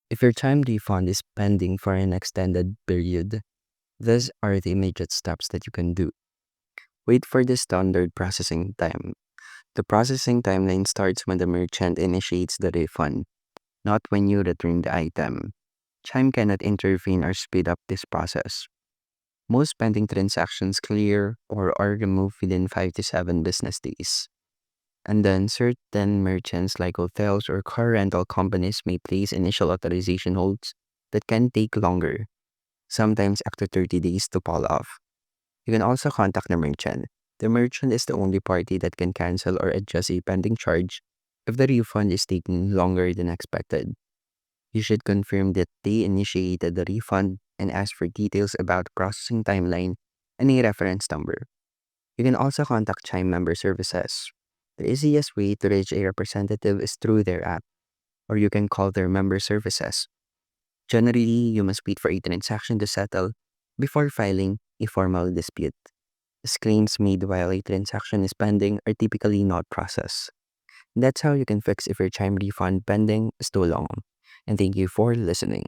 If your Chime refund is pending for an extended period, these are the immediate steps that you can do. Wait for the standard processing time. The processing timeline starts when the merchant initiates the refund, not when you return the item. Chime cannot intervene or speed up this process. Most pending transactions clear or are removed within 5 to 7 business days. And then certain merchants like hotels or car rental companies may place initial authorization holds that can take longer, sometimes up to 30 days to fall off. You can also contact the merchant. The merchant is the only party that can cancel or adjust a pending charge if the refund is taking longer than expected. You should confirm that they initiated the refund and ask for details about the processing timeline and a reference number. You can also contact Chime member services. The easiest way to reach a representative is through their app, or you can call their member services. Generally, you must wait for a transaction to settle before filing a formal dispute. As claims made while a transaction is pending are typically not processed. That's how you can fix if your Chime refund pending is too long. And thank you for listening.